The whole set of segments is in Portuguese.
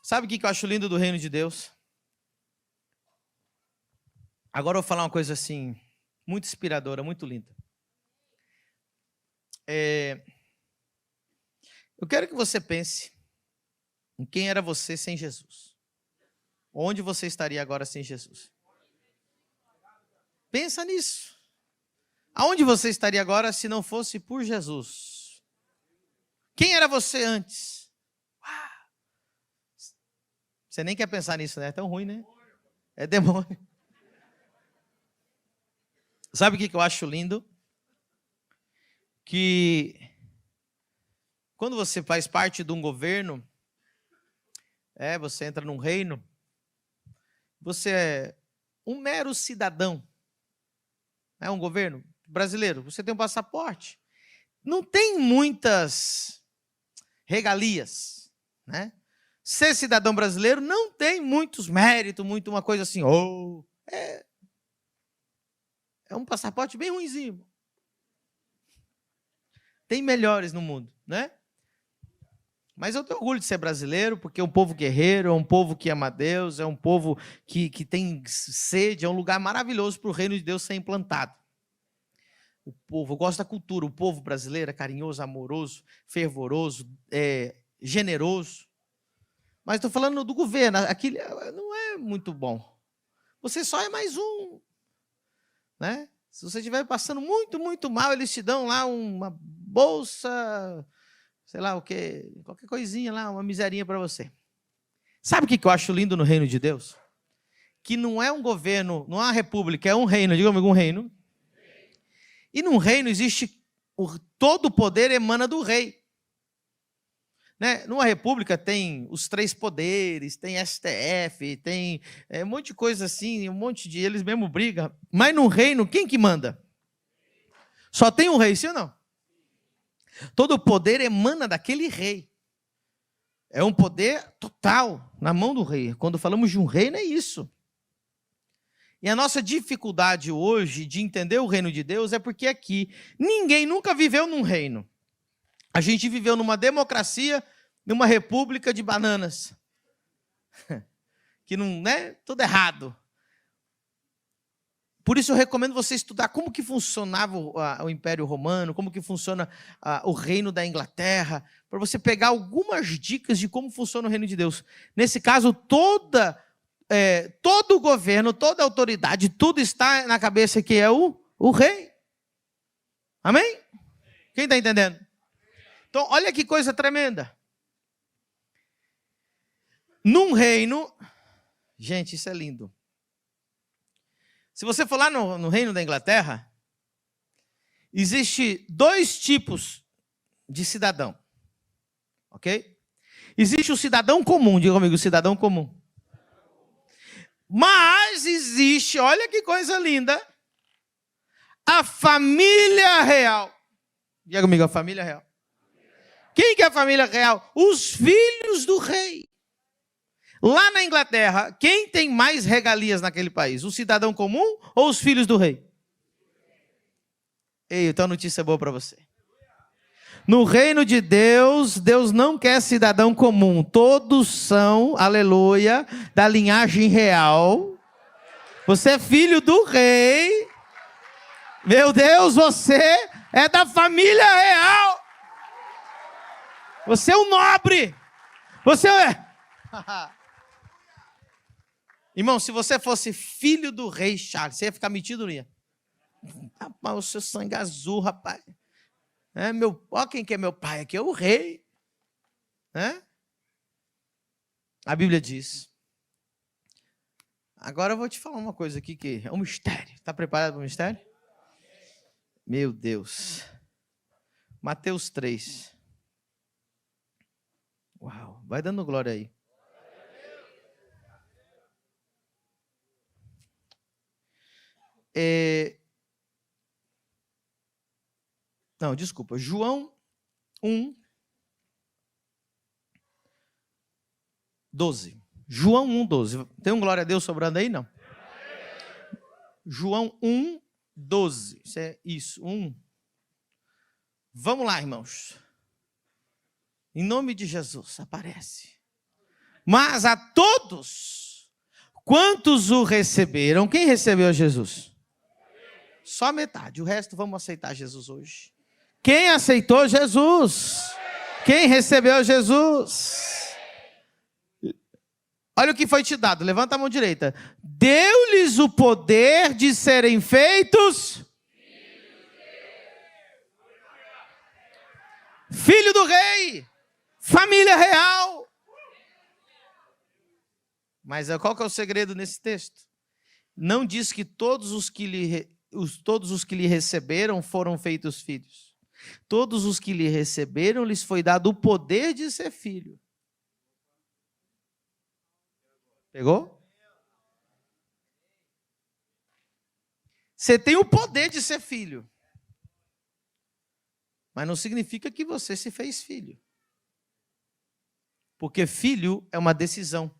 Sabe o que eu acho lindo do reino de Deus? Agora eu vou falar uma coisa assim, muito inspiradora, muito linda. Eu quero que você pense em quem era você sem Jesus. Onde você estaria agora sem Jesus? Pensa nisso. Aonde você estaria agora se não fosse por Jesus? Quem era você antes? Você nem quer pensar nisso, né? É tão ruim, né? É demônio. Sabe o que eu acho lindo? Que quando você faz parte de um governo, você entra num reino, você é um mero cidadão. É um governo brasileiro, você tem um passaporte. Não tem muitas regalias, né? Ser cidadão brasileiro não tem muitos méritos, muito uma coisa assim, é um passaporte bem ruinzinho. Tem melhores no mundo, né? Mas eu tenho orgulho de ser brasileiro, porque é um povo guerreiro, é um povo que ama Deus, é um povo que tem sede, é um lugar maravilhoso para o reino de Deus ser implantado. O povo, eu gosto da cultura, o povo brasileiro é carinhoso, amoroso, fervoroso, generoso. Mas estou falando do governo, aquilo não é muito bom. Você só é mais um, né? Se você estiver passando muito, muito mal, eles te dão lá uma bolsa, sei lá o quê, qualquer coisinha lá, uma miserinha para você. Sabe o que eu acho lindo no reino de Deus? Que não é um governo, não é uma república, é um reino, diga comigo, um reino. E num reino existe, todo o poder emana do rei. Né? Numa república tem os 3 poderes, tem STF, tem um monte de coisa assim, um monte de... Eles mesmo brigam. Mas no reino, quem que manda? Só tem um rei, sim ou não? Todo o poder emana daquele rei. É um poder total na mão do rei. Quando falamos de um reino, é isso. E a nossa dificuldade hoje de entender o reino de Deus é porque aqui ninguém nunca viveu num reino. A gente viveu numa democracia, numa república de bananas. Que não, né? Tudo errado. Por isso eu recomendo você estudar como que funcionava o Império Romano, como que funciona o reino da Inglaterra, para você pegar algumas dicas de como funciona o reino de Deus. Nesse caso, todo o governo, toda a autoridade, tudo está na cabeça que é o rei. Amém? Quem está entendendo? Então, olha que coisa tremenda. Num reino... Gente, isso é lindo. Se você for lá no reino da Inglaterra, existe 2 tipos de cidadão. Ok? Existe o cidadão comum, diga comigo, o cidadão comum. Mas existe, olha que coisa linda, a família real. Diga comigo, a família real. Quem que é a família real? Os filhos do rei. Lá na Inglaterra, quem tem mais regalias naquele país? O cidadão comum ou os filhos do rei? Ei, então a notícia é boa para você. No reino de Deus, Deus não quer cidadão comum. Todos são, aleluia, da linhagem real. Você é filho do rei. Meu Deus, você é da família real. Você é um nobre. Você é... Irmão, se você fosse filho do rei Charles, você ia ficar metido, não ia? Rapaz, o seu sangue azul, rapaz. Olha quem que é meu pai aqui, é o rei. A Bíblia diz. Agora eu vou te falar uma coisa aqui que é um mistério. Está preparado para o mistério? Meu Deus. Mateus 3. Uau, vai dando glória aí. Não, desculpa. João 1, 12. João 1, 12. Tem um glória a Deus sobrando aí, não? João 1, 12. Isso, 1. Vamos lá, irmãos. Em nome de Jesus, aparece. Mas a todos quantos o receberam, quem recebeu Jesus? Só metade, o resto vamos aceitar Jesus hoje. Quem aceitou Jesus? Quem recebeu Jesus? Olha o que foi te dado, levanta a mão direita. Deu-lhes o poder de serem feitos filho do rei, família real. Mas qual que é o segredo nesse texto? Não diz que todos os que lhe receberam foram feitos filhos. Todos os que lhe receberam, lhes foi dado o poder de ser filho. Pegou? Você tem o poder de ser filho. Mas não significa que você se fez filho. Porque filho é uma decisão.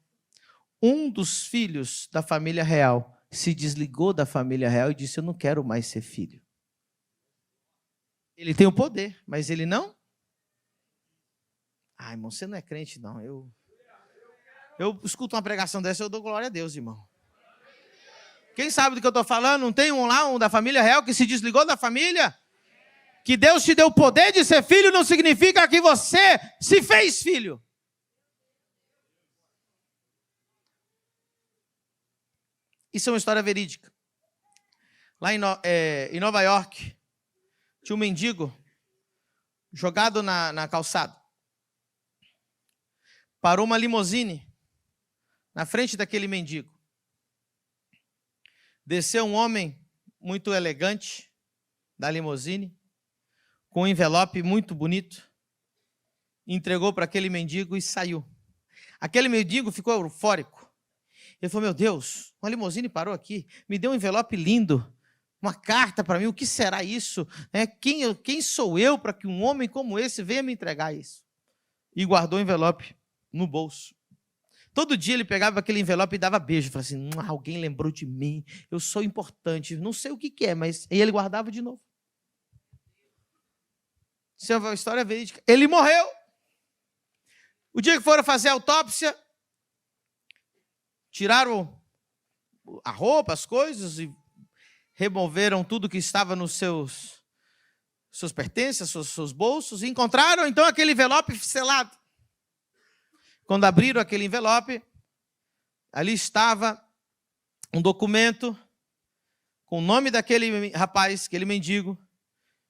Um dos filhos da família real se desligou da família real e disse: eu não quero mais ser filho. Ele tem o poder, mas ele não? Ah, irmão, você não é crente, não. Eu escuto uma pregação dessa, eu dou glória a Deus, irmão. Quem sabe do que eu estou falando? Não tem um da família real que se desligou da família? Que Deus te deu o poder de ser filho não significa que você se fez filho. Isso é uma história verídica. Lá em Nova York, tinha um mendigo jogado na calçada. Parou uma limusine na frente daquele mendigo. Desceu um homem muito elegante da limusine, com um envelope muito bonito, entregou para aquele mendigo e saiu. Aquele mendigo ficou eufórico. Ele falou: meu Deus, uma limusine parou aqui, me deu um envelope lindo, uma carta para mim, o que será isso? Quem sou eu para que um homem como esse venha me entregar isso? E guardou o envelope no bolso. Todo dia ele pegava aquele envelope e dava beijo. Falava assim: alguém lembrou de mim, eu sou importante, não sei o que é, mas... E ele guardava de novo. Isso é uma história verídica. Ele morreu. O dia que foram fazer a autópsia, tiraram a roupa, as coisas, e removeram tudo que estava nos seus pertences, seus bolsos, e encontraram então aquele envelope selado. Quando abriram aquele envelope, ali estava um documento com o nome daquele rapaz, aquele mendigo,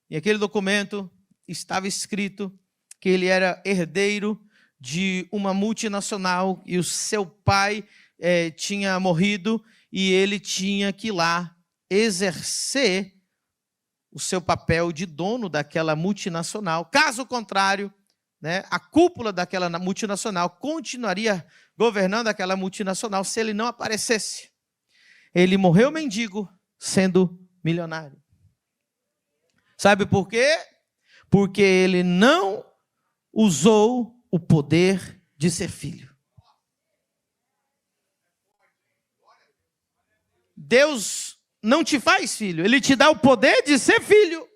e aquele documento estava escrito que ele era herdeiro de uma multinacional e o seu pai tinha morrido e ele tinha que ir lá exercer o seu papel de dono daquela multinacional. Caso contrário, a cúpula daquela multinacional continuaria governando aquela multinacional se ele não aparecesse. Ele morreu mendigo, sendo milionário. Sabe por quê? Porque ele não usou o poder de ser filho. Deus não te faz filho, Ele te dá o poder de ser filho.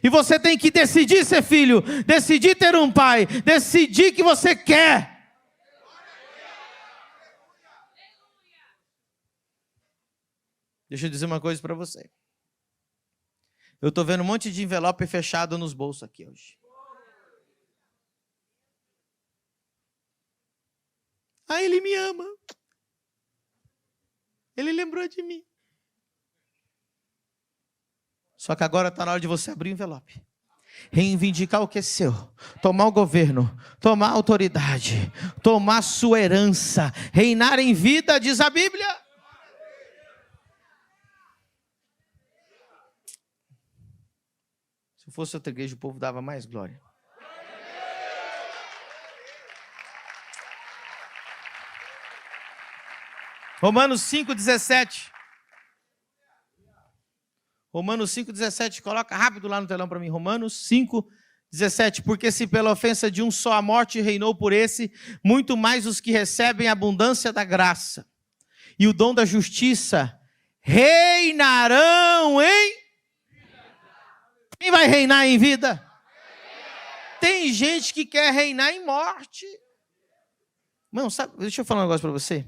E você tem que decidir ser filho, decidir ter um pai, decidir que você quer. Deixa eu dizer uma coisa para você. Eu estou vendo um monte de envelope fechado nos bolsos aqui hoje. Ah, ele me ama. Ele lembrou de mim. Só que agora está na hora de você abrir o envelope. Reivindicar o que é seu. Tomar o governo. Tomar a autoridade. Tomar a sua herança. Reinar em vida, diz a Bíblia. Se fosse outra igreja, o povo dava mais glória. Romanos 5,17. Romanos 5,17, coloca rápido lá no telão para mim. Romanos 5,17. Porque se pela ofensa de um só a morte reinou por esse, muito mais os que recebem a abundância da graça e o dom da justiça reinarão em... Quem vai reinar em vida? Tem gente que quer reinar em morte. Não, sabe, deixa eu falar um negócio para você.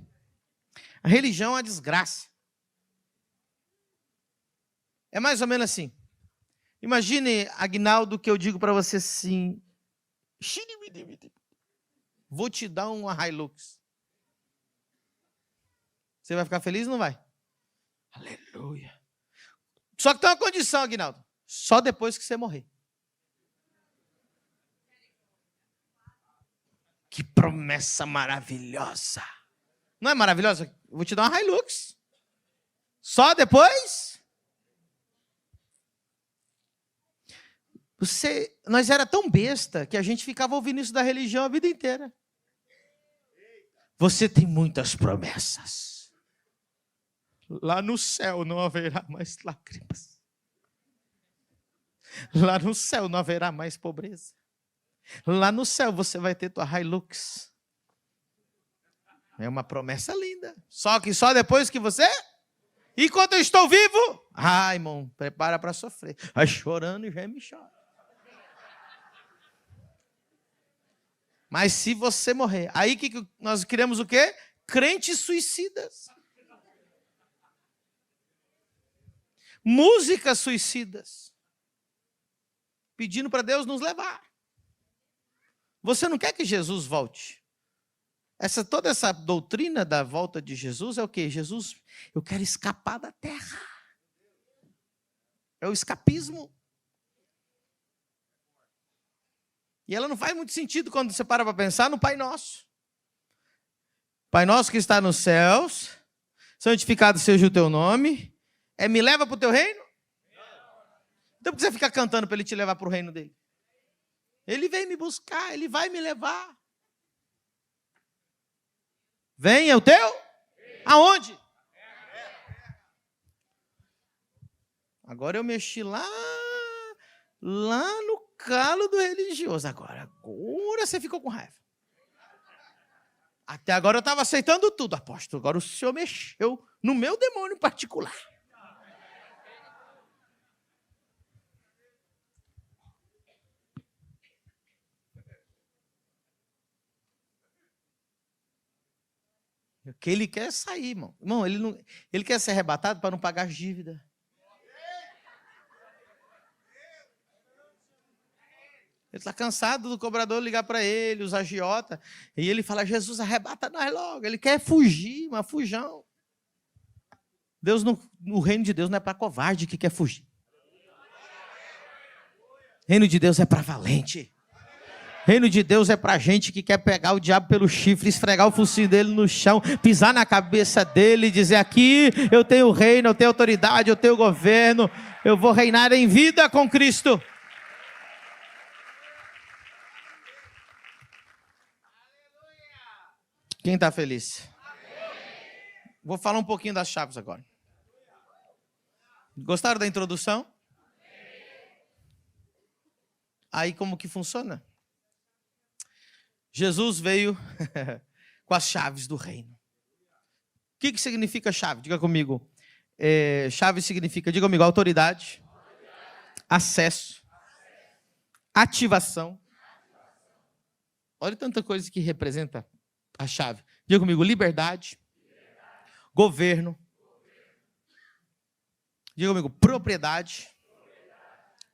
A religião é uma desgraça. É mais ou menos assim. Imagine, Aguinaldo, que eu digo para você assim: vou te dar uma Hilux. Você vai ficar feliz ou não vai? Aleluia. Só que tem uma condição, Aguinaldo. Só depois que você morrer. Que promessa maravilhosa. Não é maravilhosa? Eu vou te dar uma Hilux. Só depois? Nós era tão besta que a gente ficava ouvindo isso da religião a vida inteira. Você tem muitas promessas. Lá no céu não haverá mais lágrimas. Lá no céu não haverá mais pobreza. Lá no céu você vai ter tua Hilux. É uma promessa linda. Só que só depois que você... Enquanto eu estou vivo... Ai, irmão, prepara para sofrer. Vai chorando e geme e chora. Mas se você morrer... Aí que nós criamos o quê? Crentes suicidas. Músicas suicidas. Pedindo para Deus nos levar. Você não quer que Jesus volte? Toda essa doutrina da volta de Jesus é o quê? Jesus, eu quero escapar da terra. É o escapismo. E ela não faz muito sentido quando você para pensar no Pai Nosso. Pai Nosso que está nos céus, santificado seja o teu nome. Me leva para o teu reino? Então por que você fica cantando para ele te levar para o reino dele? Ele vem me buscar, ele vai me levar. Venha o teu? Aonde? Agora eu mexi lá no calo do religioso. Agora você ficou com raiva. Até agora eu estava aceitando tudo, apóstolo. Agora o senhor mexeu no meu demônio particular. Porque ele quer sair, irmão. Irmão, ele quer ser arrebatado para não pagar as dívidas. Ele está cansado do cobrador ligar para ele, os agiotas. E ele fala, Jesus, arrebata nós logo. Ele quer fugir, mas fujão. O reino de Deus não é para covarde que quer fugir. O reino de Deus é para valente. Reino de Deus é para gente que quer pegar o diabo pelo chifre, esfregar o focinho dele no chão, pisar na cabeça dele e dizer, aqui eu tenho reino, eu tenho autoridade, eu tenho governo, eu vou reinar em vida com Cristo. Quem está feliz? Vou falar um pouquinho das chaves agora. Gostaram da introdução? Aí como que funciona? Jesus veio com as chaves do reino. O que significa chave? Diga comigo. Chave significa, diga comigo, autoridade, acesso, ativação. Olha tanta coisa que representa a chave. Diga comigo, liberdade, governo. Diga comigo, propriedade.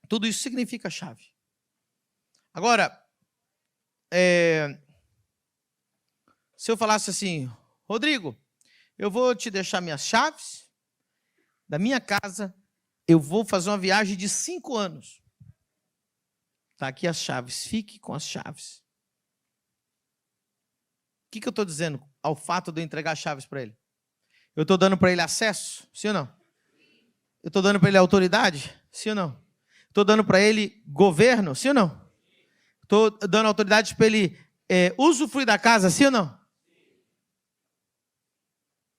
Tudo isso significa chave. Agora, se eu falasse assim, Rodrigo, eu vou te deixar minhas chaves da minha casa, eu vou fazer uma viagem de 5 anos. Está aqui as chaves, fique com as chaves. O que eu estou dizendo ao fato de eu entregar as chaves para ele? Eu estou dando para ele acesso, sim ou não? Eu estou dando para ele autoridade, sim ou não? Estou dando para ele governo, sim ou não? Estou dando autoridade para ele usufruir da casa, sim ou não?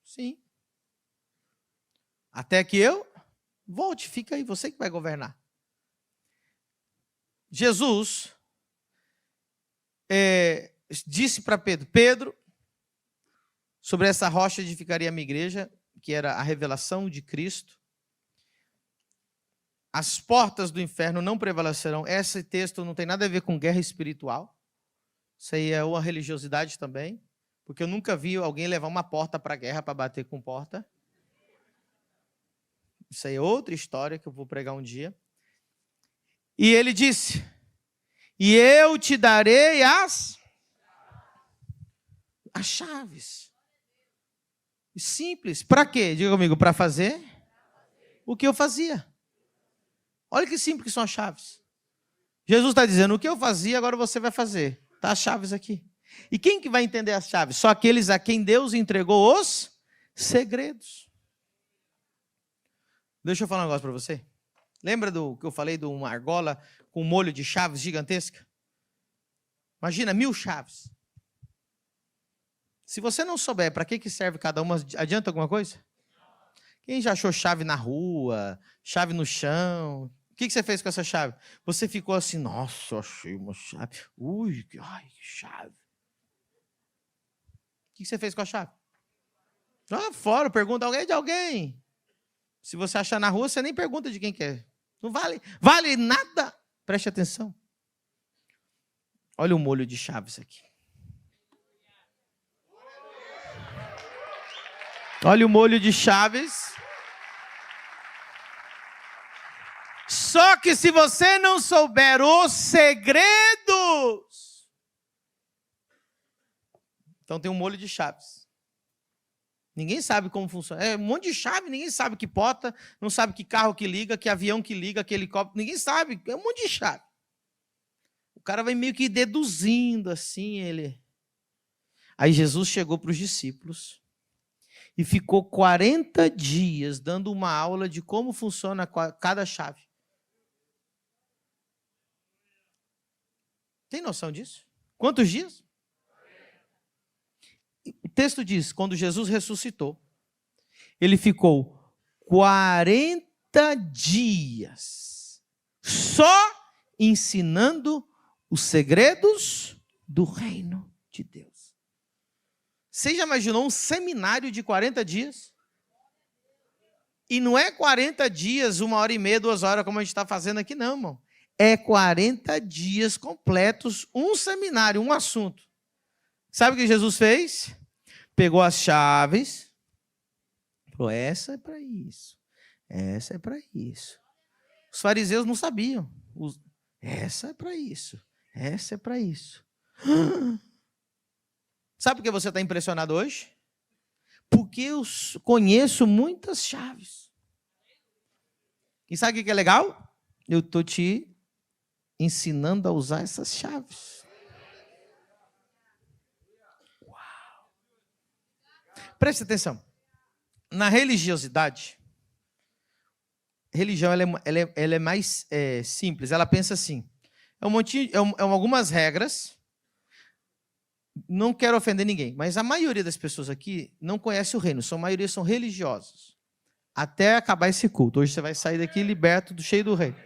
Sim. Até que eu volte, fica aí, você que vai governar. Jesus disse para Pedro, Pedro, sobre essa rocha edificaria a minha igreja, que era a revelação de Cristo. As portas do inferno não prevalecerão. Esse texto não tem nada a ver com guerra espiritual. Isso aí é uma religiosidade também. Porque eu nunca vi alguém levar uma porta para a guerra para bater com porta. Isso aí é outra história que eu vou pregar um dia. E ele disse: e eu te darei as chaves. Simples. Para quê? Diga comigo, para fazer o que eu fazia. Olha que simples que são as chaves. Jesus está dizendo, o que eu fazia, agora você vai fazer. Está as chaves aqui. E quem que vai entender as chaves? Só aqueles a quem Deus entregou os segredos. Deixa eu falar um negócio para você. Lembra do que eu falei de uma argola com um molho de chaves gigantesca? Imagina, 1000 chaves. Se você não souber para que serve cada uma, adianta alguma coisa? Quem já achou chave na rua, chave no chão? O que você fez com essa chave? Você ficou assim, nossa, achei uma chave. Ui, que chave. O que você fez com a chave? Ah, fora, pergunta alguém de alguém. Se você achar na rua, você nem pergunta de quem que é. Não vale nada. Preste atenção. Olha o molho de chaves aqui. Olha o molho de chaves. Só que se você não souber os segredos, então tem um molho de chaves. Ninguém sabe como funciona. É um monte de chave, ninguém sabe que porta, não sabe que carro que liga, que avião que liga, que helicóptero, ninguém sabe. É um monte de chave. O cara vai meio que deduzindo assim, ele. Aí Jesus chegou para os discípulos e ficou 40 dias dando uma aula de como funciona cada chave. Tem noção disso? Quantos dias? O texto diz, quando Jesus ressuscitou, ele ficou 40 dias só ensinando os segredos do reino de Deus. Você já imaginou um seminário de 40 dias? E não é 40 dias, 1h30, 2 horas, como a gente está fazendo aqui, não, irmão. É 40 dias completos, um seminário, um assunto. Sabe o que Jesus fez? Pegou as chaves, falou, essa é para isso, essa é para isso. Os fariseus não sabiam. Essa é para isso, essa é para isso. Sabe por que você está impressionado hoje? Porque eu conheço muitas chaves. E sabe o que é legal? Eu estou te ensinando a usar essas chaves. Uau! Preste atenção. Na religiosidade, religião ela é mais simples. Ela pensa assim, algumas regras. Não quero ofender ninguém, mas a maioria das pessoas aqui não conhece o reino. A maioria são religiosos. Até acabar esse culto. Hoje você vai sair daqui liberto, cheio do reino.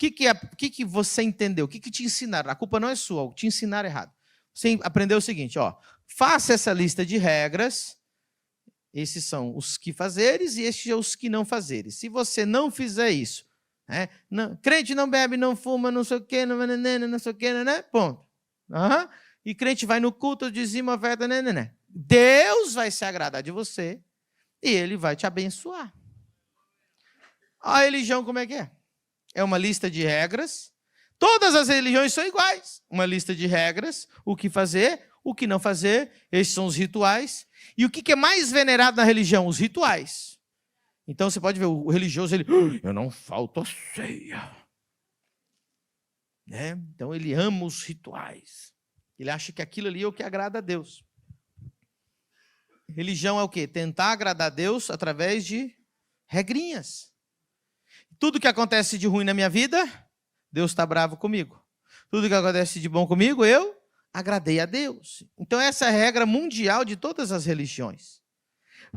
O que você entendeu? O que te ensinaram? A culpa não é sua, te ensinaram errado. Você aprendeu o seguinte, faça essa lista de regras. Esses são os que fazeres e estes são os que não fazeres. Se você não fizer isso, crente não bebe, não fuma, não sei o quê, não sei o quê, ponto. E crente vai no culto, dizima, oferta, Deus vai se agradar de você e Ele vai te abençoar. A religião como é que é? É uma lista de regras. Todas as religiões são iguais. Uma lista de regras, o que fazer, o que não fazer. Esses são os rituais. E o que é mais venerado na religião? Os rituais. Então você pode ver o religioso, eu não falto a ceia. Então ele ama os rituais. Ele acha que aquilo ali é o que agrada a Deus. Religião é o quê? Tentar agradar a Deus através de regrinhas. Tudo que acontece de ruim na minha vida, Deus está bravo comigo. Tudo que acontece de bom comigo, eu agradei a Deus. Então essa é a regra mundial de todas as religiões.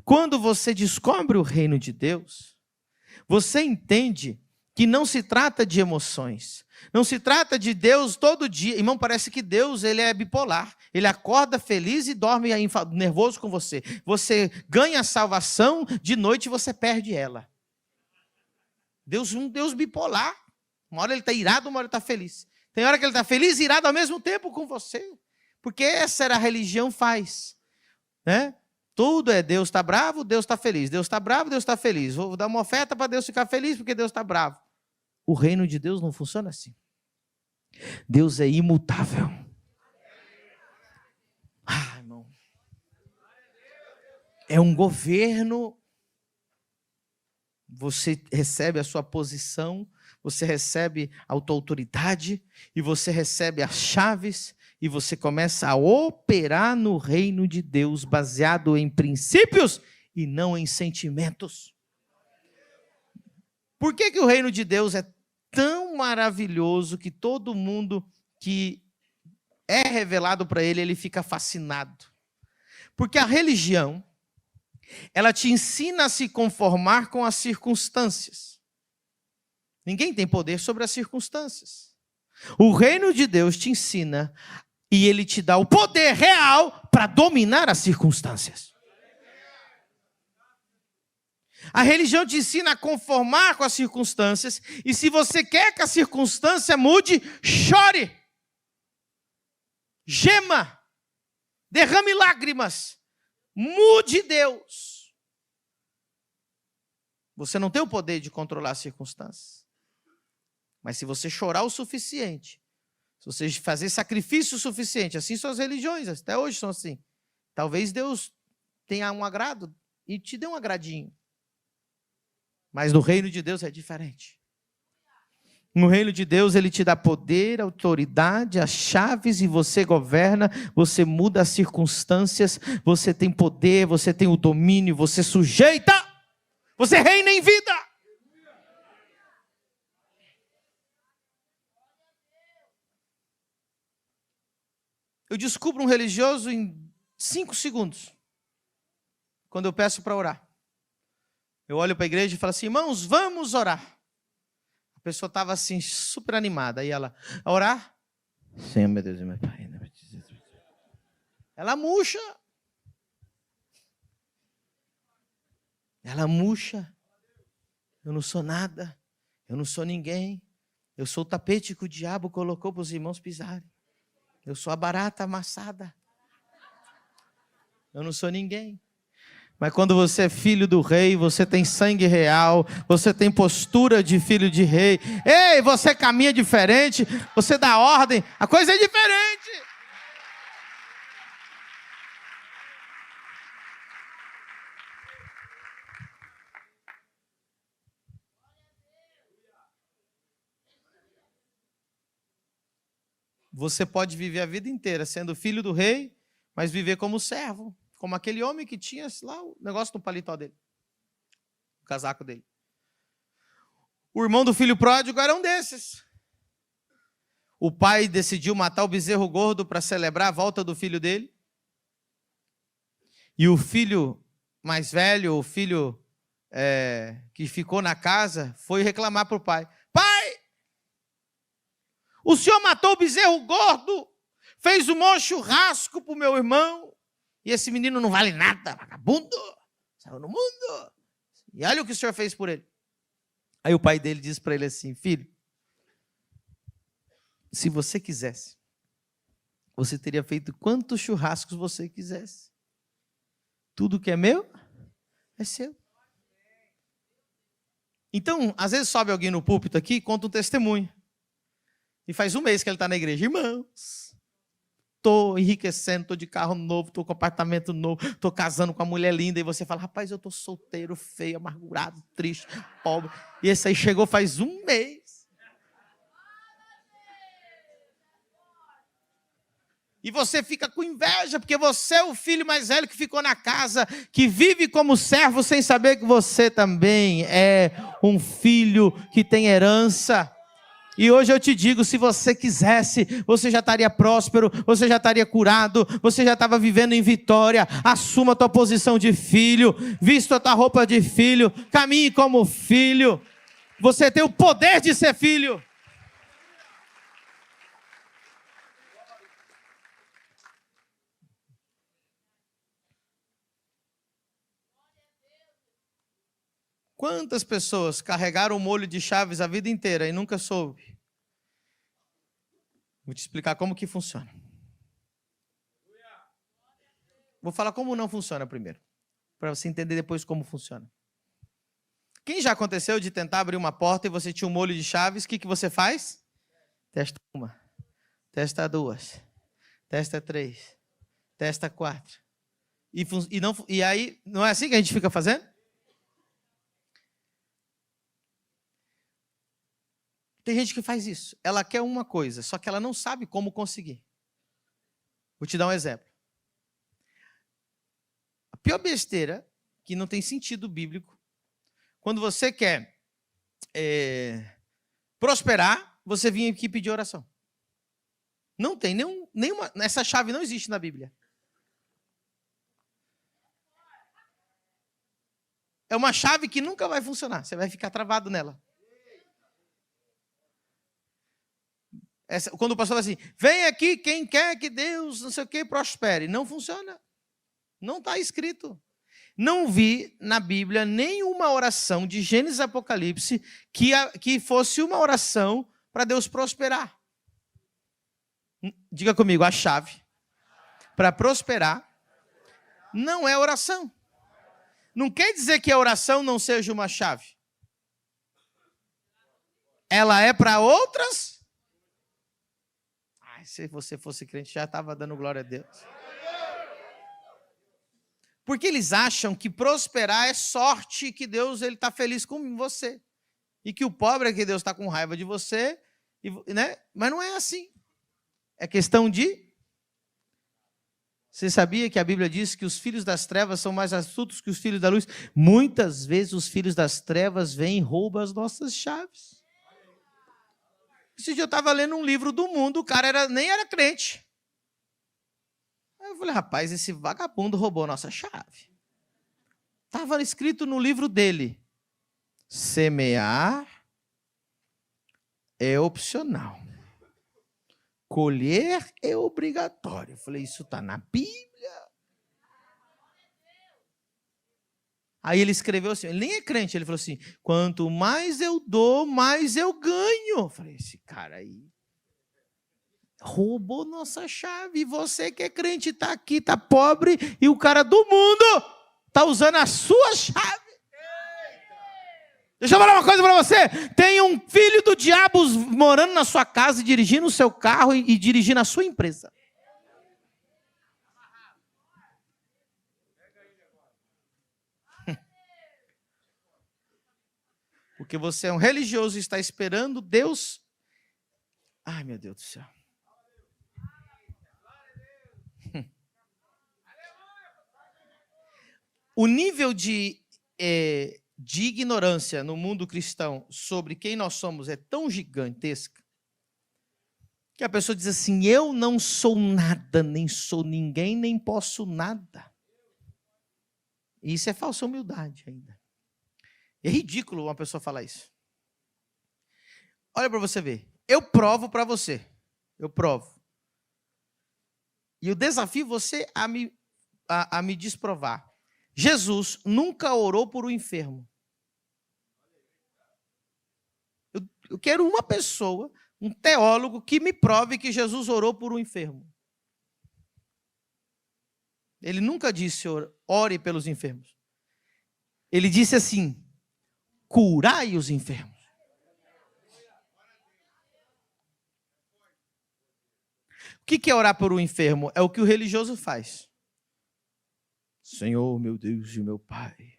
Quando você descobre o reino de Deus, você entende que não se trata de emoções. Não se trata de Deus todo dia. Irmão, parece que Deus ele é bipolar. Ele acorda feliz e dorme nervoso com você. Você ganha a salvação, de noite você perde ela. Deus é um Deus bipolar. Uma hora ele está irado, uma hora ele está feliz. Tem hora que ele está feliz e irado ao mesmo tempo com você. Porque essa era a religião faz, né? Tudo é Deus está bravo, Deus está feliz. Deus está bravo, Deus está feliz. Vou dar uma oferta para Deus ficar feliz porque Deus está bravo. O reino de Deus não funciona assim. Deus é imutável. Irmão. É um governo. Você recebe a sua posição, você recebe a autoridade e você recebe as chaves e você começa a operar no reino de Deus baseado em princípios e não em sentimentos. Por que o reino de Deus é tão maravilhoso que todo mundo que é revelado para ele, ele fica fascinado? Porque a religião, ela te ensina a se conformar com as circunstâncias. Ninguém tem poder sobre as circunstâncias. O reino de Deus te ensina e ele te dá o poder real para dominar as circunstâncias. A religião te ensina a conformar com as circunstâncias e se você quer que a circunstância mude, chore, gema, derrame lágrimas. Mude Deus. Você não tem o poder de controlar as circunstâncias. Mas se você chorar o suficiente, se você fazer sacrifício o suficiente, assim são as religiões, até hoje são assim. Talvez Deus tenha um agrado e te dê um agradinho. Mas no reino de Deus é diferente. No reino de Deus, ele te dá poder, autoridade, as chaves e você governa, você muda as circunstâncias, você tem poder, você tem o domínio, você sujeita, você reina em vida. Eu descubro um religioso em 5 segundos, quando eu peço para orar. Eu olho para a igreja e falo assim, irmãos, vamos orar. A pessoa estava assim, super animada. Aí ela, a orar? Senhor, meu Deus e meu Pai. Ela murcha. Ela murcha. Eu não sou nada. Eu não sou ninguém. Eu sou o tapete que o diabo colocou para os irmãos pisarem. Eu sou a barata amassada. Eu não sou ninguém. Mas quando você é filho do rei, você tem sangue real, você tem postura de filho de rei. Ei, você caminha diferente, você dá ordem, a coisa é diferente. Você pode viver a vida inteira sendo filho do rei, mas viver como servo. Como aquele homem que tinha lá o negócio no paletó dele. O casaco dele. O irmão do filho pródigo era um desses. O pai decidiu matar o bezerro gordo para celebrar a volta do filho dele. E o filho mais velho, o filho que ficou na casa, foi reclamar para o pai. Pai, o senhor matou o bezerro gordo, fez um maior churrasco para o meu irmão. E esse menino não vale nada, vagabundo, saiu no mundo. E olha o que o senhor fez por ele. Aí o pai dele diz para ele assim, filho, se você quisesse, você teria feito quantos churrascos você quisesse. Tudo que é meu, é seu. Então, às vezes sobe alguém no púlpito aqui e conta um testemunho. E faz um mês que ele está na igreja. Irmãos, estou enriquecendo, estou de carro novo, estou com apartamento novo, estou casando com uma mulher linda. E você fala, rapaz, eu estou solteiro, feio, amargurado, triste, pobre. E esse aí chegou faz um mês. E você fica com inveja, porque você é o filho mais velho que ficou na casa, que vive como servo, sem saber que você também é um filho que tem herança. E hoje eu te digo, se você quisesse, você já estaria próspero, você já estaria curado, você já estava vivendo em vitória. Assuma a tua posição de filho, vista a tua roupa de filho, caminhe como filho. Você tem o poder de ser filho. Quantas pessoas carregaram o molho de chaves a vida inteira e nunca soube? Vou te explicar como que funciona. Vou falar como não funciona primeiro, para você entender depois como funciona. Quem já aconteceu de tentar abrir uma porta e você tinha um molho de chaves, o que você faz? Testa uma, testa duas, testa três, testa quatro. E aí, não é assim que a gente fica fazendo? Tem gente que faz isso. Ela quer uma coisa, só que ela não sabe como conseguir. Vou te dar um exemplo. A pior besteira, que não tem sentido bíblico, quando você quer prosperar, você vem aqui pedir oração. Não tem nenhuma... Essa chave não existe na Bíblia. É uma chave que nunca vai funcionar. Você vai ficar travado nela. Quando o pastor fala assim, vem aqui quem quer que Deus, não sei o que, prospere. Não funciona. Não está escrito. Não vi na Bíblia nenhuma oração de Gênesis e Apocalipse que fosse uma oração para Deus prosperar. Diga comigo, a chave para prosperar não é oração. Não quer dizer que a oração não seja uma chave. Ela é para outras. Se você fosse crente, já estava dando glória a Deus. Porque eles acham que prosperar é sorte, que Deus está feliz com você. E que o pobre é que Deus está com raiva de você. Né? Mas não é assim. É questão de... Você sabia que a Bíblia diz que os filhos das trevas são mais astutos que os filhos da luz? Muitas vezes os filhos das trevas vêm e roubam as nossas chaves. Esse dia eu estava lendo um livro do mundo, o cara nem era crente. Aí eu falei, rapaz, esse vagabundo roubou a nossa chave. Estava escrito no livro dele, semear é opcional. Colher é obrigatório. Eu falei, isso está na Bíblia. Aí ele escreveu assim, ele nem é crente, ele falou assim, quanto mais eu dou, mais eu ganho. Eu falei, esse cara aí roubou nossa chave. E você que é crente está aqui, está pobre, e o cara do mundo está usando a sua chave. Deixa eu falar uma coisa para você. Tem um filho do diabo morando na sua casa, dirigindo o seu carro e dirigindo a sua empresa. Porque você é um religioso e está esperando Deus. Ai, meu Deus do céu. O nível de ignorância no mundo cristão sobre quem nós somos é tão gigantesca que a pessoa diz assim, eu não sou nada, nem sou ninguém, nem posso nada. E isso é falsa humildade ainda. É ridículo uma pessoa falar isso. Olha para você ver. Eu provo para você. Eu provo. E eu desafio você a me desprovar. Jesus nunca orou por um enfermo. Eu quero uma pessoa, um teólogo, que me prove que Jesus orou por um enfermo. Ele nunca disse, ore pelos enfermos. Ele disse assim, curai os enfermos. O que é orar por um enfermo? É o que o religioso faz. Senhor, meu Deus e meu Pai,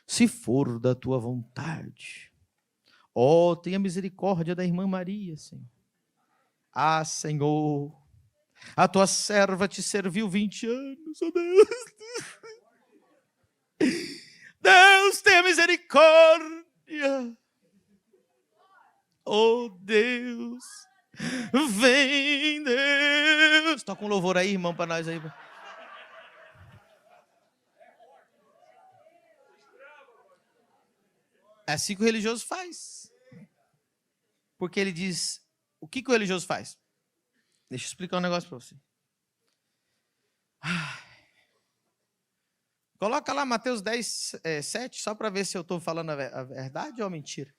se for da tua vontade, tenha misericórdia da irmã Maria, Senhor. Ah, Senhor, a tua serva te serviu 20 anos, oh Deus. Deus, tenha misericórdia. Oh Deus, vem Deus. Toca um louvor aí, irmão, para nós aí. É assim que o religioso faz. Porque ele diz, o que o religioso faz? Deixa eu explicar um negócio para você. Coloca lá Mateus 10, 7, só para ver se eu estou falando a verdade ou a mentira.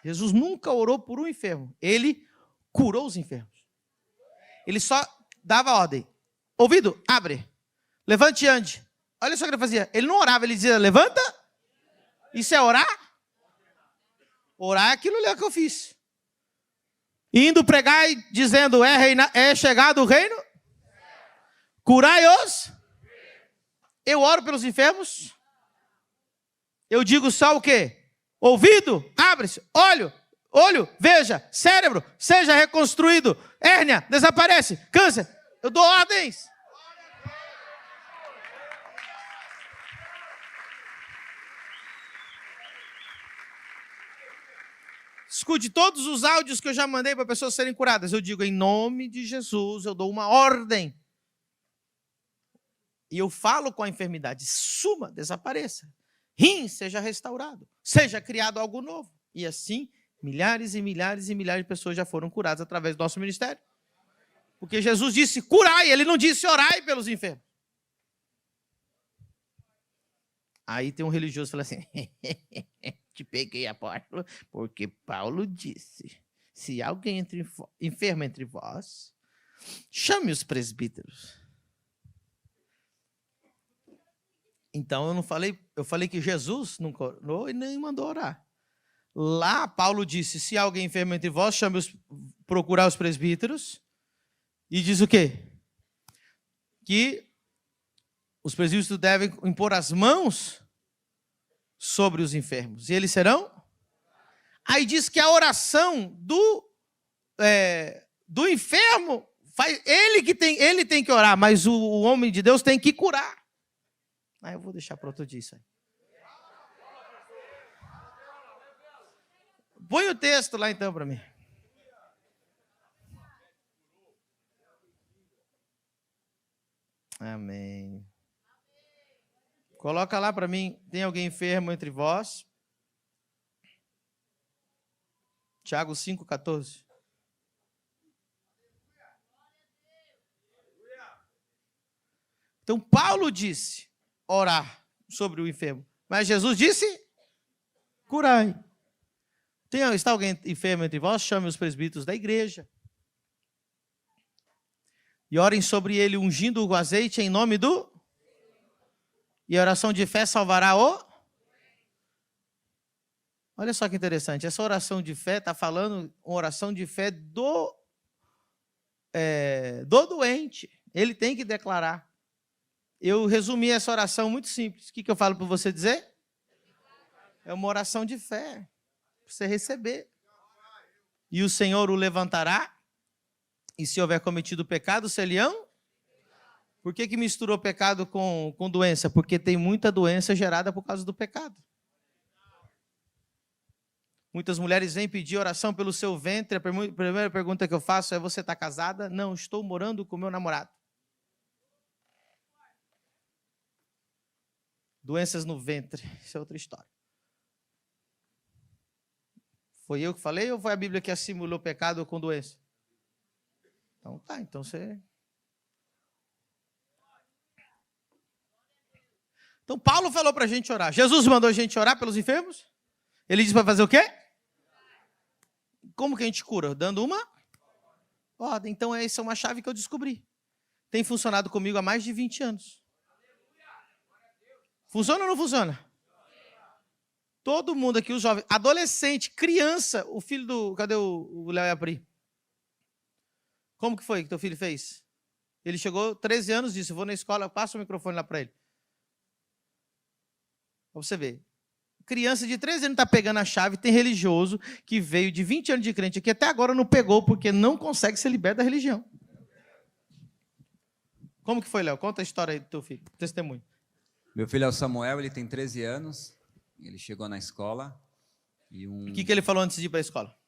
Jesus nunca orou por um enfermo. Ele curou os enfermos. Ele só dava ordem. ouvido, abre. Levante e ande. Olha só o que ele fazia. Ele não orava, ele dizia, levanta. Isso é orar? Orar é aquilo ali que eu fiz. Indo pregar e dizendo, é chegado o reino. Curai-os. Eu oro pelos enfermos. Eu digo só o quê? Ouvido, abre-se. Olho, veja. Cérebro, seja reconstruído. Hérnia, desaparece. Câncer. Eu dou ordens. Escute todos os áudios que eu já mandei para pessoas serem curadas. Eu digo, em nome de Jesus, eu dou uma ordem. E eu falo com a enfermidade, suma, desapareça. Rim, seja restaurado. Seja criado algo novo. E assim, milhares e milhares e milhares de pessoas já foram curadas através do nosso ministério. Porque Jesus disse curai, ele não disse orai pelos enfermos. Aí tem um religioso que fala assim, te peguei, apóstolo, porque Paulo disse, se alguém enfermo entre vós, chame os presbíteros. Então eu falei que Jesus não curou e nem mandou orar. Lá Paulo disse, se alguém enfermo entre vós, procurar os presbíteros. E diz o quê? Que os presbíteros devem impor as mãos sobre os enfermos. E eles serão? Aí diz que a oração do enfermo, ele tem que orar, mas o homem de Deus tem que curar. Aí eu vou deixar para outro dia isso aí. Põe o texto lá então para mim. Amém. Coloca lá para mim, tem alguém enfermo entre vós? Tiago 5,14. Então Paulo disse orar sobre o enfermo, mas Jesus disse curai. Está alguém enfermo entre vós? Chame os presbíteros da igreja. E orem sobre ele, ungindo o azeite em nome do... E a oração de fé salvará o... Olha só que interessante. Essa oração de fé está falando uma oração de fé do doente. Ele tem que declarar. Eu resumi essa oração muito simples. O que eu falo para você dizer? É uma oração de fé. Para você receber. E o Senhor o levantará. E se houver cometido pecado, se-lhe-ão? Por que misturou pecado com doença? Porque tem muita doença gerada por causa do pecado. Muitas mulheres vêm pedir oração pelo seu ventre. A primeira pergunta que eu faço é, você está casada? Não, estou morando com meu namorado. Doenças no ventre, isso é outra história. Foi eu que falei ou foi a Bíblia que assimilou pecado com doença? Então tá, então você... Então Paulo falou para a gente orar. Jesus mandou a gente orar pelos enfermos? Ele disse para fazer o quê? Como que a gente cura? Dando uma ordem. Então essa é uma chave que eu descobri. Tem funcionado comigo há mais de 20 anos. Funciona ou não funciona? Todo mundo aqui, os jovens, adolescente, criança, o filho do... Cadê o Léo e a Pri? Como que foi que teu filho fez? Ele chegou 13 anos e disse, vou na escola, passa o microfone lá para ele. Para você ver. Criança de 13 anos está pegando a chave, tem religioso que veio de 20 anos de crente aqui, até agora não pegou, porque não consegue ser liberto da religião. Como que foi, Léo? Conta a história aí do teu filho, testemunho. Meu filho é o Samuel, ele tem 13 anos, ele chegou na escola e O que ele falou antes de ir para a escola?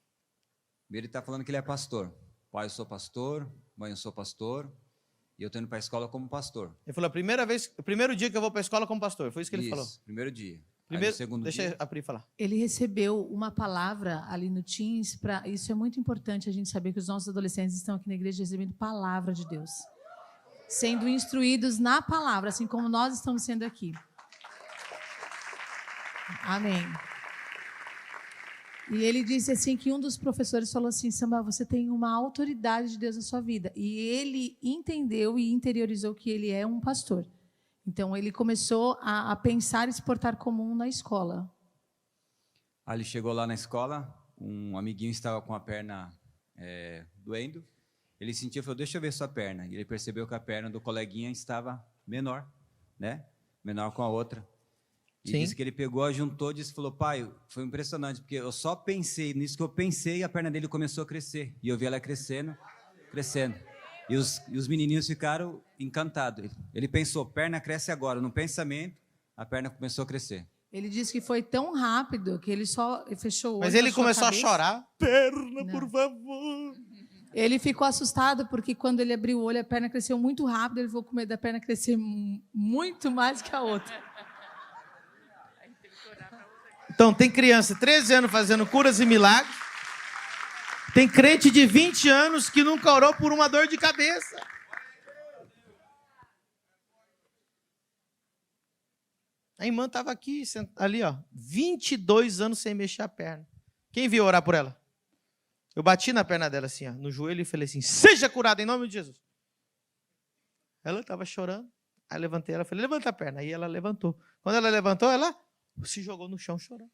Ele está falando que ele é pastor. Pai, eu sou pastor, mãe, eu sou pastor, e eu estou indo para a escola como pastor. Ele falou, o primeiro dia que eu vou para a escola como pastor, foi isso que ele falou? Primeiro dia. Primeiro, segundo deixa dia, a Pri falar. Ele recebeu uma palavra ali no Teams, isso é muito importante a gente saber que os nossos adolescentes estão aqui na igreja recebendo palavra de Deus. Sendo instruídos na palavra, assim como nós estamos sendo aqui. Amém. E ele disse assim que um dos professores falou assim, Samuel, você tem uma autoridade de Deus na sua vida. E ele entendeu e interiorizou que ele é um pastor. Então, ele começou a pensar e se portar como um na escola. Aí ele chegou lá na escola, um amiguinho estava com a perna doendo. Ele sentiu e falou, deixa eu ver sua perna. E ele percebeu que a perna do coleguinha estava menor, né? Menor com a outra. E Sim. disse que ele pegou, juntou, disse, falou, pai, foi impressionante, porque eu só pensei, nisso que eu pensei, a perna dele começou a crescer. E eu vi ela crescendo, crescendo. E os menininhos ficaram encantados. Ele pensou, perna cresce agora. No pensamento, a perna começou a crescer. Ele disse que foi tão rápido que ele só fechou o olho. Mas ele baixou começou a cabeça. chorar. Perna, por favor. Ele ficou assustado porque quando ele abriu o olho, a perna cresceu muito rápido. Ele ficou com medo da perna crescer muito mais que a outra. Então, tem criança, 13 anos, fazendo curas e milagres. Tem crente de 20 anos que nunca orou por uma dor de cabeça. A irmã estava aqui, ali, ó, 22 anos sem mexer a perna. Quem veio orar por ela? Eu bati na perna dela assim, ó, no joelho, e falei assim, seja curada em nome de Jesus. Ela estava chorando. Aí levantei ela, falei, levanta a perna. Aí ela levantou. Quando ela levantou, ela se jogou no chão chorando.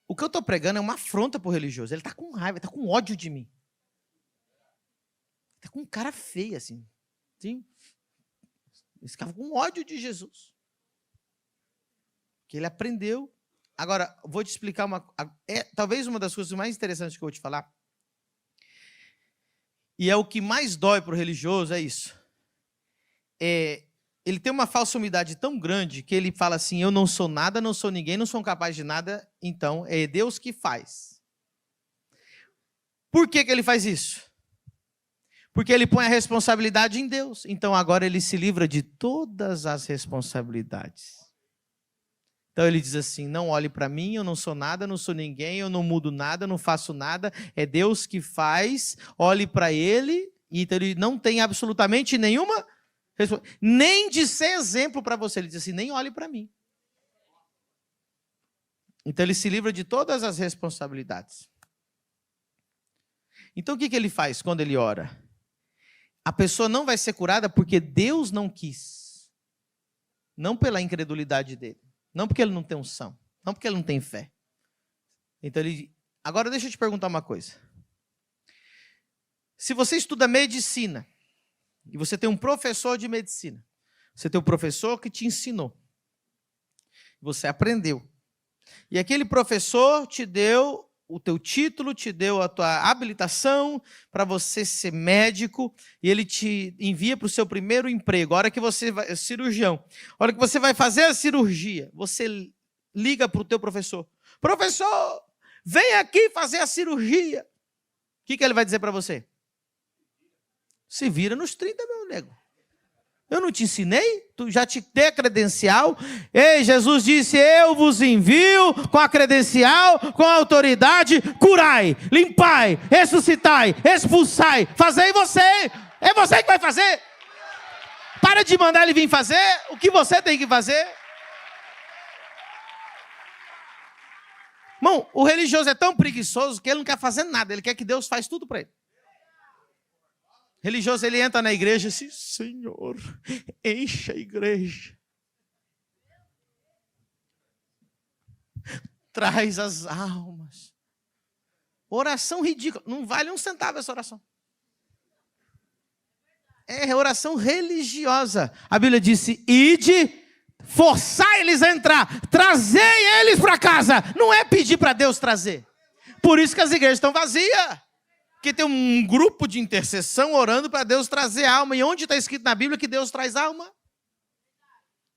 O que eu estou pregando é uma afronta para o religioso. Ele está com raiva, está com ódio de mim. Está com um cara feio assim. Sim? Ele ficava com ódio de Jesus. Que ele aprendeu. Agora, vou te explicar talvez uma das coisas mais interessantes que eu vou te falar. E é o que mais dói para o religioso, é isso. Ele tem uma falsa humildade tão grande que ele fala assim, eu não sou nada, não sou ninguém, não sou capaz de nada, então é Deus que faz. Por que ele faz isso? Porque ele põe a responsabilidade em Deus. Então agora ele se livra de todas as responsabilidades. Então ele diz assim, não olhe para mim, eu não sou nada, não sou ninguém, eu não mudo nada, não faço nada, é Deus que faz, olhe para ele, e então ele não tem absolutamente nenhuma nem de ser exemplo para você. Ele diz assim, nem olhe para mim. Então ele se livra de todas as responsabilidades. Então o que ele faz quando ele ora? A pessoa não vai ser curada porque Deus não quis. Não pela incredulidade dele. Não porque ele não tem unção. Não porque ele não tem fé. Então ele... Agora deixa eu te perguntar uma coisa. Se você estuda medicina, e você tem um professor de medicina, você tem um professor que te ensinou, você aprendeu, e aquele professor te deu o teu título, te deu a tua habilitação para você ser médico, e ele te envia para o seu primeiro emprego, a hora que você vai, cirurgião, a hora que você vai fazer a cirurgia, você liga para o teu professor, professor, vem aqui fazer a cirurgia. O que ele vai dizer para você? Se vira nos 30, meu nego. Eu não te ensinei? Tu já te dei a credencial? Ei, Jesus disse, eu vos envio com a credencial, com a autoridade, curai, limpai, ressuscitai, expulsai, fazei você. É você que vai fazer. Para de mandar ele vir fazer o que você tem que fazer. Irmão, o religioso é tão preguiçoso que ele não quer fazer nada, ele quer que Deus faça tudo para ele. Religioso, ele entra na igreja e diz assim, Senhor, enche a igreja. Traz as almas. Oração ridícula. Não vale um centavo essa oração. É oração religiosa. A Bíblia disse, ide, forçai eles a entrar, trazei eles para casa. Não é pedir para Deus trazer. Por isso que as igrejas estão vazias. Porque tem um grupo de intercessão orando para Deus trazer alma. E onde está escrito na Bíblia que Deus traz alma?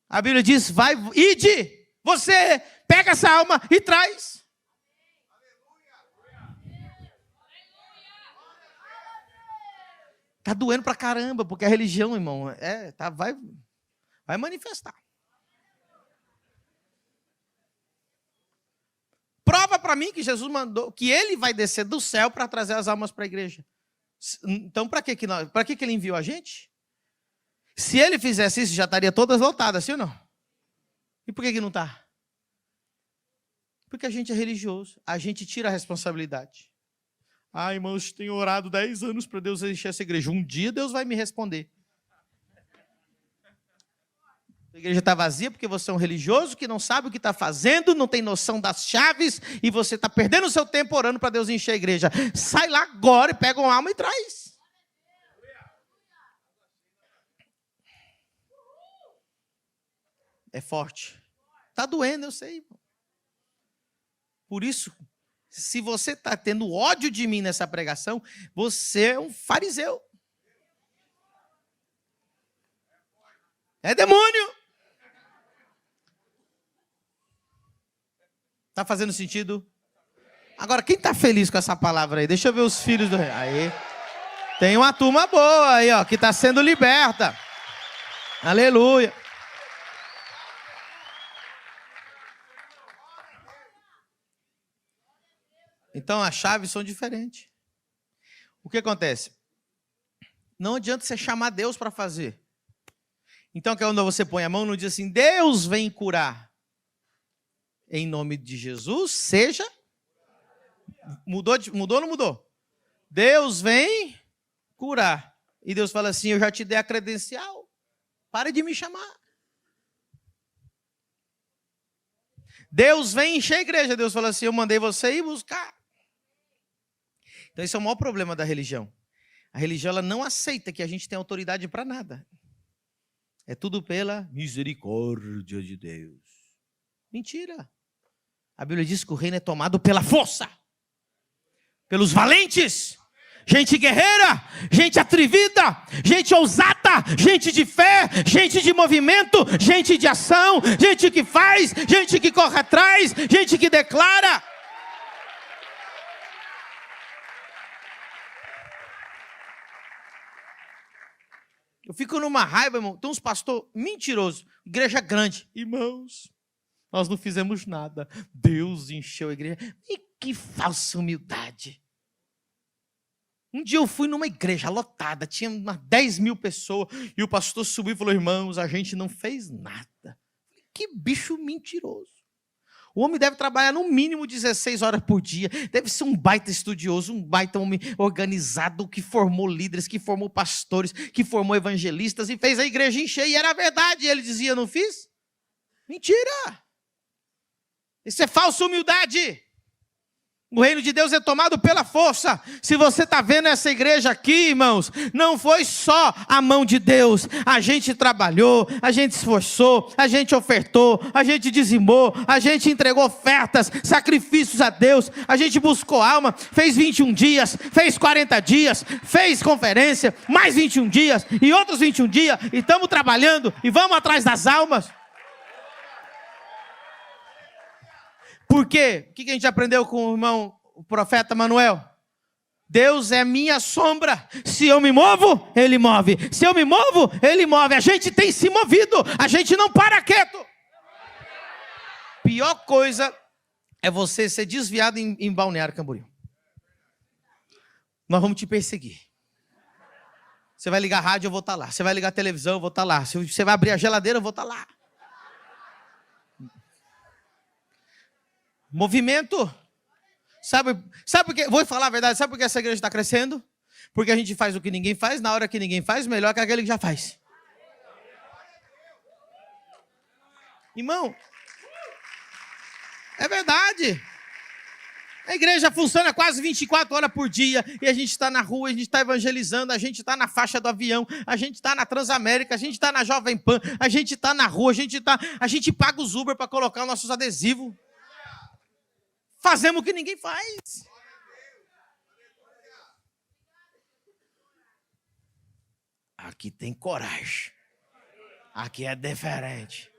A Bíblia diz, vai, ide, você pega essa alma e traz. Está doendo para caramba, porque a religião, irmão, vai manifestar. Prova para mim que Jesus mandou, que ele vai descer do céu para trazer as almas para a igreja. Então, para que ele enviou a gente? Se ele fizesse isso, já estaria todas lotadas, sim ou não? E por que não está? Porque a gente é religioso. A gente tira a responsabilidade. Ah, irmãos, tenho orado 10 anos para Deus encher essa igreja. Um dia Deus vai me responder. A igreja está vazia porque você é um religioso que não sabe o que está fazendo, não tem noção das chaves e você está perdendo o seu tempo orando para Deus encher a igreja. Sai lá agora e pega uma alma e traz. É forte. Está doendo, eu sei, irmão. Por isso, se você está tendo ódio de mim nessa pregação, você é um fariseu. É demônio. Está fazendo sentido? Agora, quem está feliz com essa palavra aí? Deixa eu ver os filhos do rei. Aí. Tem uma turma boa aí, ó, que está sendo liberta. Aleluia. Então, as chaves são diferentes. O que acontece? Não adianta você chamar Deus para fazer. Então, quando você põe a mão, não diz assim, Deus vem curar. Em nome de Jesus, seja... Mudou ou não mudou? Deus vem curar. E Deus fala assim, eu já te dei a credencial. Pare de me chamar. Deus vem encher a igreja. Deus fala assim, eu mandei você ir buscar. Então esse é o maior problema da religião. A religião ela não aceita que a gente tem autoridade para nada. É tudo pela misericórdia de Deus. Mentira. A Bíblia diz que o reino é tomado pela força. Pelos valentes. Gente guerreira, gente atrevida, gente ousada, gente de fé, gente de movimento, gente de ação, gente que faz, gente que corre atrás, gente que declara. Eu fico numa raiva, irmão. Tem uns pastores mentirosos, igreja grande. Irmãos, nós não fizemos nada. Deus encheu a igreja. E que falsa humildade. Um dia eu fui numa igreja lotada, tinha umas 10 mil pessoas, e o pastor subiu e falou, irmãos, a gente não fez nada. Que bicho mentiroso. O homem deve trabalhar no mínimo 16 horas por dia, deve ser um baita estudioso, um baita homem organizado, que formou líderes, que formou pastores, que formou evangelistas, e fez a igreja encher, e era verdade. E ele dizia, não fiz? Mentira. Isso é falsa humildade. O reino de Deus é tomado pela força. Se você está vendo essa igreja aqui, irmãos, não foi só a mão de Deus. A gente trabalhou, a gente esforçou, a gente ofertou, a gente dizimou, a gente entregou ofertas, sacrifícios a Deus, a gente buscou alma, fez 21 dias, fez 40 dias, fez conferência, mais 21 dias e outros 21 dias, e estamos trabalhando e vamos atrás das almas. Por quê? O que a gente aprendeu com o irmão, o profeta Manuel? Deus é minha sombra. Se eu me movo, Ele move. Se eu me movo, Ele move. A gente tem se movido. A gente não para quieto. Pior coisa é você ser desviado em Balneário Camboriú. Nós vamos te perseguir. Você vai ligar a rádio, eu vou estar lá. Você vai ligar a televisão, eu vou estar lá. Se você vai abrir a geladeira, eu vou estar lá. Movimento. Sabe por quê? Vou falar a verdade. Sabe por que essa igreja está crescendo? Porque a gente faz o que ninguém faz, na hora que ninguém faz, melhor que aquele que já faz. Irmão, é verdade. A igreja funciona quase 24 horas por dia, e a gente está na rua, a gente está evangelizando, a gente está na faixa do avião, a gente está na Transamérica, a gente está na Jovem Pan, a gente está na rua, a gente paga os Uber para colocar os nossos adesivos. Fazemos o que ninguém faz. Aqui tem coragem. Aqui é diferente.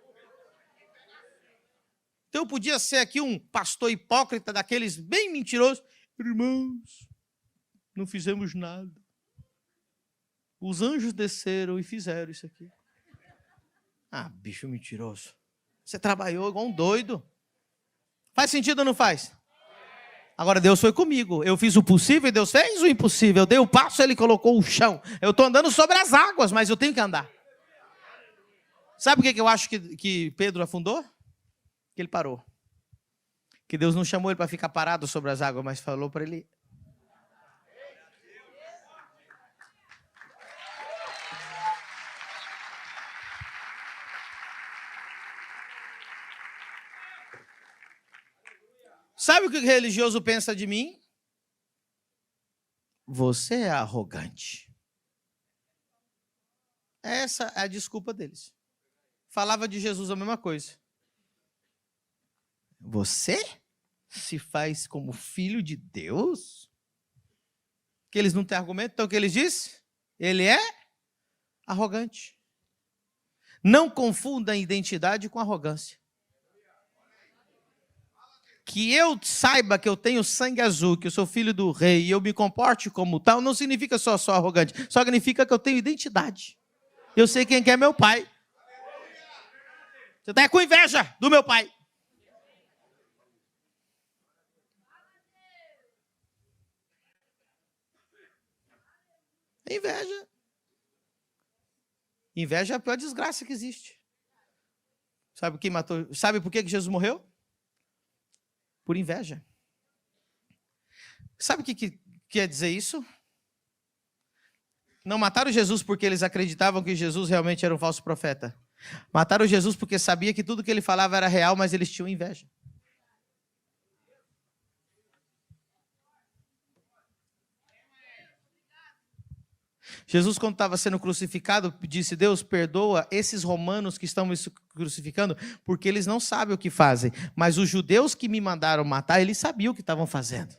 Então eu podia ser aqui um pastor hipócrita, daqueles bem mentirosos. Irmãos, não fizemos nada. Os anjos desceram e fizeram isso aqui. Ah, bicho mentiroso. Você trabalhou igual um doido. Faz sentido ou não faz? Agora Deus foi comigo. Eu fiz o possível e Deus fez o impossível. Eu dei o passo, Ele colocou o chão. Eu estou andando sobre as águas, mas eu tenho que andar. Sabe por que eu acho que Pedro afundou? que ele parou. Que Deus não chamou ele para ficar parado sobre as águas, mas falou para ele. Sabe o que o religioso pensa de mim? Você é arrogante. Essa é a desculpa deles. Falava de Jesus a mesma coisa. Você se faz como filho de Deus? Que eles não têm argumento, então o que eles dizem? Ele é arrogante. Não confunda a identidade com arrogância. Que eu saiba que eu tenho sangue azul, que eu sou filho do rei e eu me comporte como tal, não significa só arrogante, só significa que eu tenho identidade. Eu sei quem que é meu pai. Você está com inveja do meu pai. Inveja. Inveja é a pior desgraça que existe. Sabe quem matou? Sabe por que Jesus morreu? Por inveja. Sabe o que quer dizer isso? Não mataram Jesus porque eles acreditavam que Jesus realmente era um falso profeta. Mataram Jesus porque sabia que tudo que ele falava era real, mas eles tinham inveja. Jesus, quando estava sendo crucificado, disse: Deus, perdoa esses romanos que estão me crucificando, porque eles não sabem o que fazem. Mas os judeus que me mandaram matar, eles sabiam o que estavam fazendo.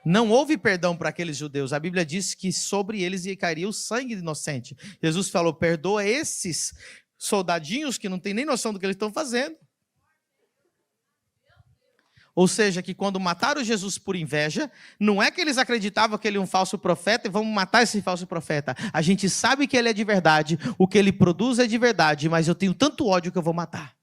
Não houve perdão para aqueles judeus. A Bíblia diz que sobre eles cairia o sangue inocente. Jesus falou: perdoa esses soldadinhos que não têm nem noção do que eles estão fazendo. Ou seja, que quando mataram Jesus por inveja, não é que eles acreditavam que ele é um falso profeta e vamos matar esse falso profeta. A gente sabe que ele é de verdade, o que ele produz é de verdade, mas eu tenho tanto ódio que eu vou matar.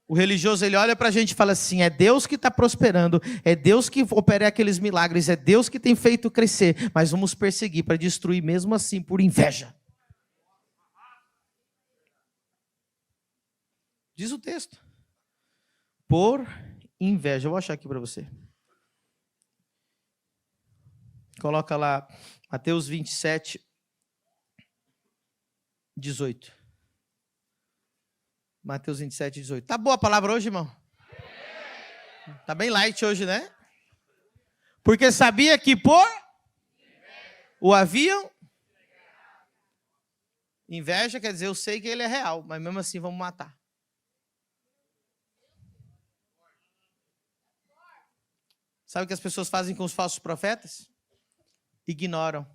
O religioso, ele olha para a gente e fala assim: é Deus que está prosperando, é Deus que opera aqueles milagres, é Deus que tem feito crescer, mas vamos perseguir para destruir mesmo assim por inveja. Diz o texto. Por inveja. Eu vou achar aqui para você. Coloca lá, Mateus 27, 18. Mateus 27, 18. Tá boa a palavra hoje, irmão? Tá bem light hoje, né? Porque sabia que por o haviam. Inveja quer dizer, eu sei que ele é real, mas mesmo assim vamos matar. Sabe o que as pessoas fazem com os falsos profetas? Ignoram.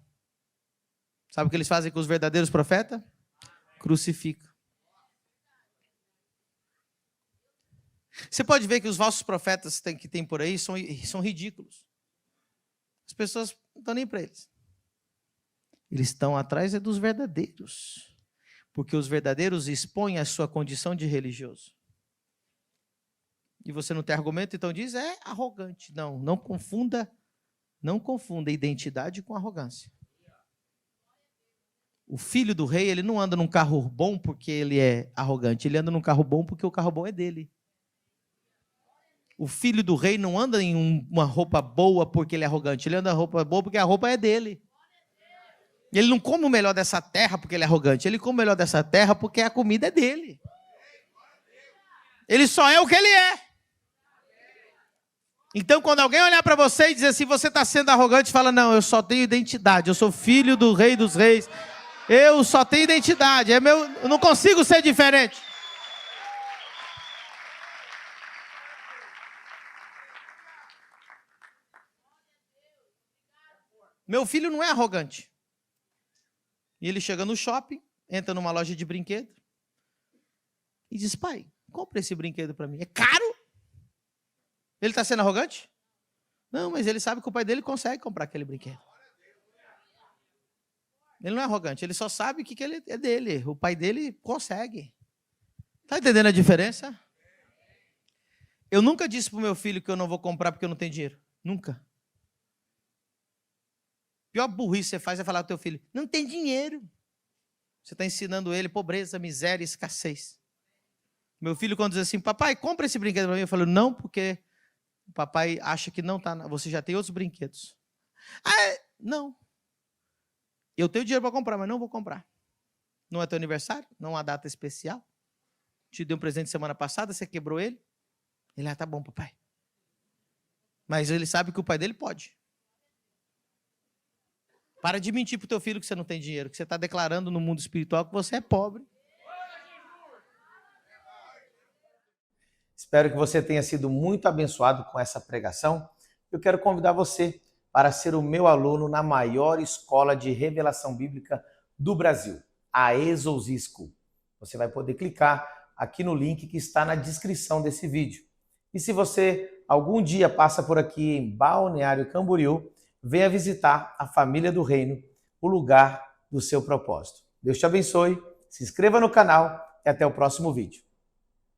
Sabe o que eles fazem com os verdadeiros profetas? Crucificam. Você pode ver que os falsos profetas que tem por aí são ridículos. As pessoas não estão nem para eles. Eles estão atrás dos verdadeiros. Porque os verdadeiros expõem a sua condição de religioso. E você não tem argumento, então diz, é arrogante. Não confunda identidade com arrogância. O filho do rei, ele não anda num carro bom porque ele é arrogante, ele anda num carro bom porque o carro bom é dele. O filho do rei não anda em uma roupa boa porque ele é arrogante, ele anda em roupa boa porque a roupa é dele. Ele não come o melhor dessa terra porque ele é arrogante, ele come o melhor dessa terra porque a comida é dele. Ele só é o que ele é. Então, quando alguém olhar para você e dizer assim, você está sendo arrogante, fala, não, eu só tenho identidade, eu sou filho do rei dos reis, eu só tenho identidade, eu não consigo ser diferente. Meu filho não é arrogante. E ele chega no shopping, entra numa loja de brinquedo e diz, pai, compra esse brinquedo para mim. É caro? Ele está sendo arrogante? Não, mas ele sabe que o pai dele consegue comprar aquele brinquedo. Ele não é arrogante, ele só sabe que ele é dele. O pai dele consegue. Está entendendo a diferença? Eu nunca disse para o meu filho que eu não vou comprar porque eu não tenho dinheiro. Nunca. pior burrice que você faz é falar pro teu filho, não tem dinheiro. Você está ensinando ele pobreza, miséria e escassez. Meu filho, quando diz assim, papai, compra esse brinquedo para mim, eu falo, não, porque o papai acha que não tá, você já tem outros brinquedos. Não. Eu tenho dinheiro para comprar, mas não vou comprar. Não é teu aniversário? Não é uma data especial? Te dei um presente semana passada, você quebrou ele? Ele, tá bom, papai. Mas ele sabe que o pai dele pode. Para de mentir para o teu filho que você não tem dinheiro, que você está declarando no mundo espiritual que você é pobre. Espero que você tenha sido muito abençoado com essa pregação. Eu quero convidar você para ser o meu aluno na maior escola de revelação bíblica do Brasil, a Exousis School. Você vai poder clicar aqui no link que está na descrição desse vídeo. E se você algum dia passa por aqui em Balneário Camboriú, venha visitar a família do reino, o lugar do seu propósito. Deus te abençoe, se inscreva no canal e até o próximo vídeo.